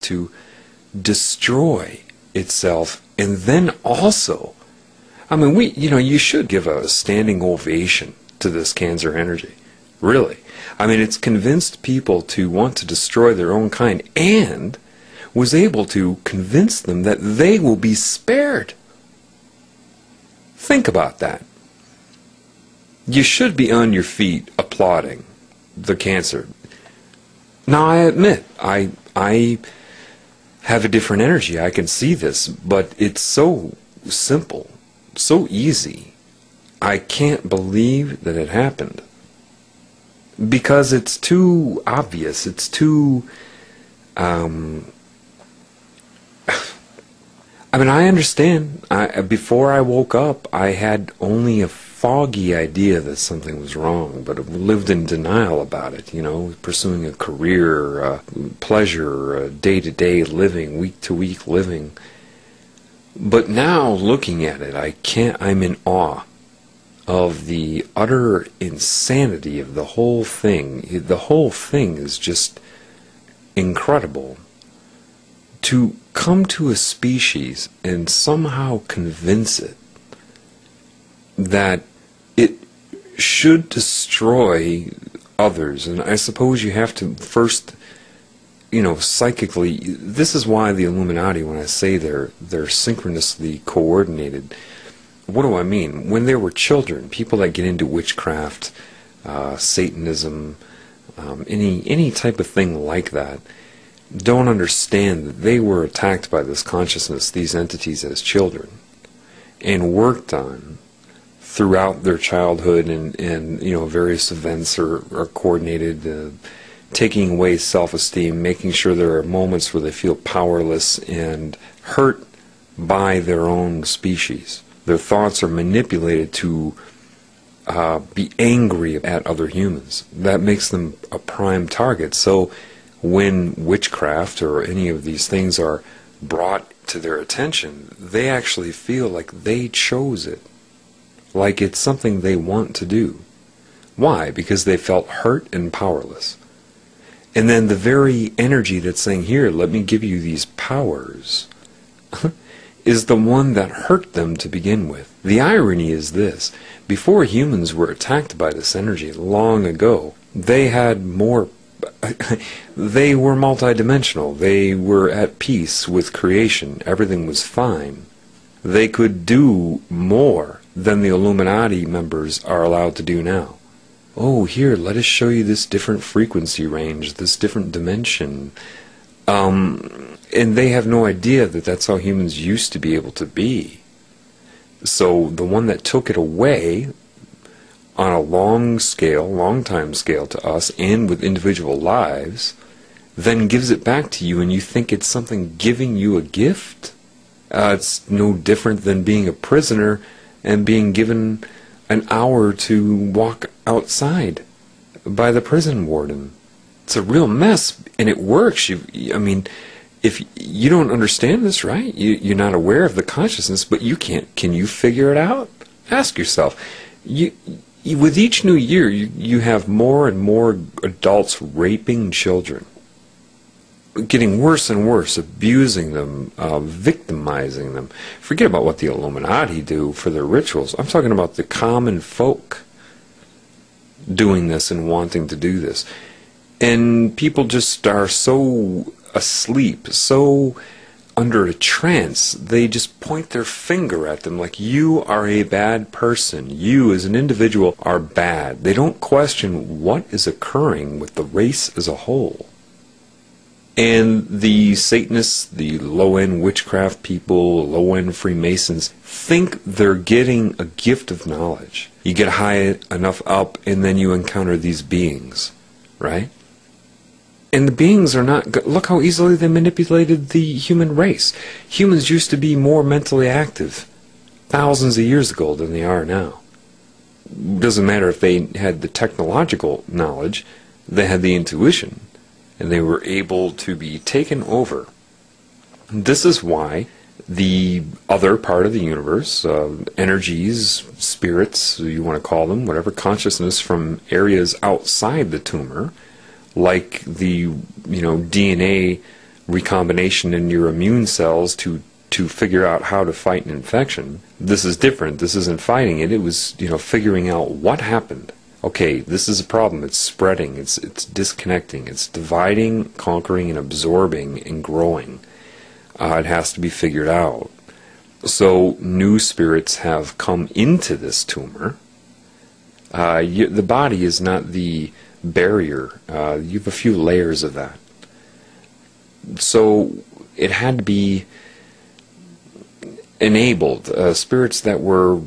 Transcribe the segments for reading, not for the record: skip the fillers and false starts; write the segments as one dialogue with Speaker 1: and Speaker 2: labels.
Speaker 1: to destroy itself. And then also, I mean, you should give a standing ovation to this cancer energy. Really. I mean, it's convinced people to want to destroy their own kind and was able to convince them that they will be spared. Think about that. You should be on your feet applauding the cancer. Now, I admit, I have a different energy. I can see this, but it's so simple, so easy. I can't believe that it happened. Because it's too obvious. It's too... I mean, I understand. Before I woke up, I had only a foggy idea that something was wrong, but I lived in denial about it, pursuing a career, pleasure, day-to-day living, week-to-week living. But now, looking at it, I'm in awe of the utter insanity of the whole thing. The whole thing is just incredible. To come to a species and somehow convince it that it should destroy others. And I suppose you have to first, psychically, this is why the Illuminati, when I say they're synchronously coordinated, what do I mean? When they were children, people that get into witchcraft, Satanism, any type of thing like that, don't understand that they were attacked by this consciousness, these entities, as children, and worked on throughout their childhood, and various events are coordinated, taking away self-esteem, making sure there are moments where they feel powerless and hurt by their own species. Their thoughts are manipulated to be angry at other humans. That makes them a prime target. So when witchcraft or any of these things are brought to their attention, they actually feel like they chose it. Like it's something they want to do. Why? Because they felt hurt and powerless. And then the very energy that's saying, here, let me give you these powers, is the one that hurt them to begin with. The irony is this: before humans were attacked by this energy long ago, they had more, they were multidimensional. They were at peace with creation. Everything was fine. They could do more than the Illuminati members are allowed to do now. Oh, here, let us show you this different frequency range, this different dimension. And they have no idea that that's how humans used to be able to be. So the one that took it away on a long time scale to us, and with individual lives, then gives it back to you, and you think it's something giving you a gift? It's no different than being a prisoner and being given an hour to walk outside by the prison warden. It's a real mess, and it works. I mean, if you don't understand this, right? You're not aware of the consciousness, but you can't. Can you figure it out? Ask yourself. With each new year, you have more and more adults raping children, getting worse and worse, abusing them, victimizing them. Forget about what the Illuminati do for their rituals. I'm talking about the common folk doing this and wanting to do this. And people just are so asleep, so under a trance, they just point their finger at them like, you are a bad person. You as an individual are bad. They don't question what is occurring with the race as a whole. And the Satanists, the low-end witchcraft people, low-end Freemasons, think they're getting a gift of knowledge. You get high enough up, and then you encounter these beings, right? And the beings are not good. Look how easily they manipulated the human race. Humans used to be more mentally active thousands of years ago than they are now. It doesn't matter if they had the technological knowledge, they had the intuition, and they were able to be taken over. This is why the other part of the universe, energies, spirits, you want to call them, whatever, consciousness from areas outside the tumor, like the DNA recombination in your immune cells to figure out how to fight an infection. This is different. This isn't fighting it. It was, figuring out what happened. Okay, this is a problem. It's spreading. It's disconnecting. It's dividing, conquering, and absorbing and growing. It has to be figured out. So new spirits have come into this tumor. The body is not the barrier. You have a few layers of that. So it had to be enabled. Spirits that were,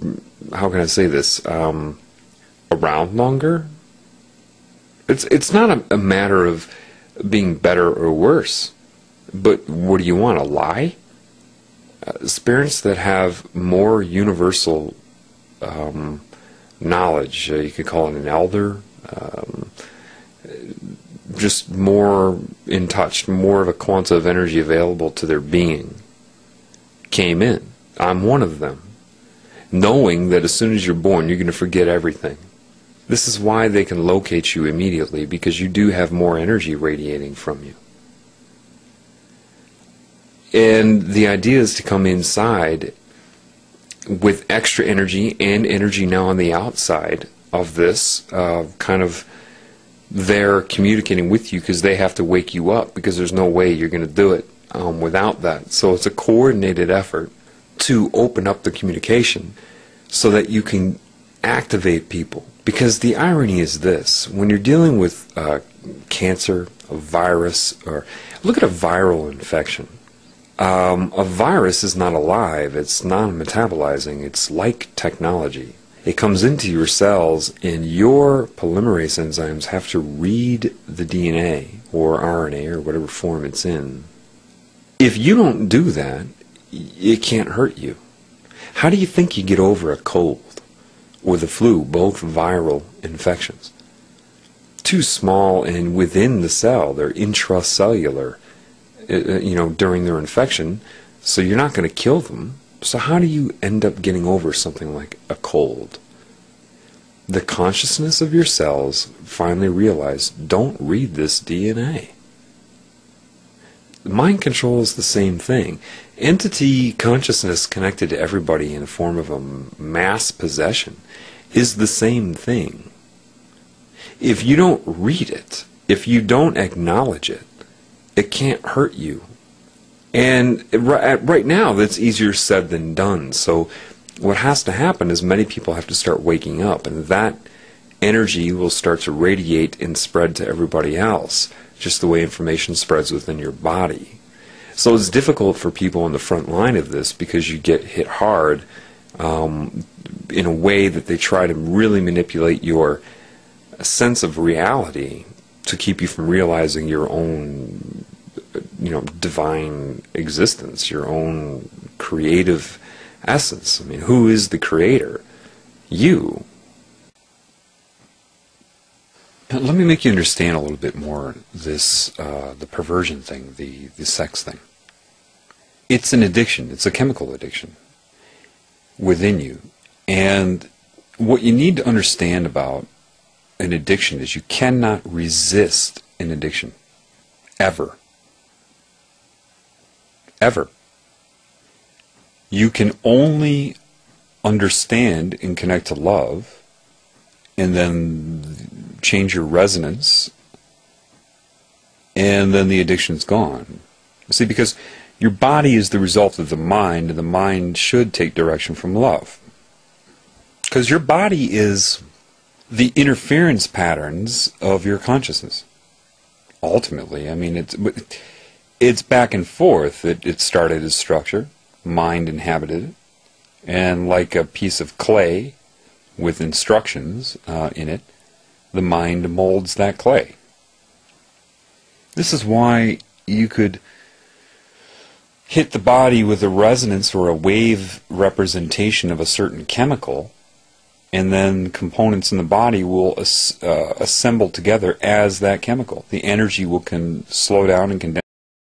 Speaker 1: how can I say this, around longer. It's not a matter of being better or worse, but what do you want, a lie? Spirits that have more universal knowledge, you could call it an elder, just more in touch, more of a quanta of energy available to their being, came in. I'm one of them, knowing that as soon as you're born, you're going to forget everything. This is why they can locate you immediately, because you do have more energy radiating from you. And the idea is to come inside with extra energy and energy now on the outside of this, kind of they're communicating with you because they have to wake you up, because there's no way you're going to do it without that. So it's a coordinated effort to open up the communication so that you can activate people. Because the irony is this: when you're dealing with cancer, a virus, or look at a viral infection. A virus is not alive, it's non-metabolizing, it's like technology. It comes into your cells, and your polymerase enzymes have to read the DNA or RNA or whatever form it's in. If you don't do that, it can't hurt you. How do you think you get over a cold or the flu, both viral infections? Too small, and within the cell, they're intracellular, during their infection, so you're not going to kill them. So how do you end up getting over something like a cold? The consciousness of your cells finally realize, don't read this DNA. Mind control is the same thing. Entity consciousness connected to everybody in the form of a mass possession is the same thing. If you don't read it, if you don't acknowledge it, it can't hurt you. And right now, that's easier said than done. So what has to happen is many people have to start waking up, and that energy will start to radiate and spread to everybody else, just the way information spreads within your body. So it's difficult for people on the front line of this, because you get hit hard in a way that they try to really manipulate your sense of reality to keep you from realizing your own divine existence, your own creative essence. I mean, who is the creator? You. Let me make you understand a little bit more this, the perversion thing, the sex thing. It's an addiction. It's a chemical addiction within you. And what you need to understand about an addiction is you cannot resist an addiction. Ever. Ever. You can only understand and connect to love, and then change your resonance, and then the addiction's gone. See, because your body is the result of the mind, and the mind should take direction from love. Because your body is the interference patterns of your consciousness. Ultimately, I mean, it's back and forth. It started as structure, mind inhabited it, and like a piece of clay with instructions in it, the mind molds that clay. This is why you could hit the body with a resonance or a wave representation of a certain chemical, and then components in the body will assemble together as that chemical. The energy will slow down and condense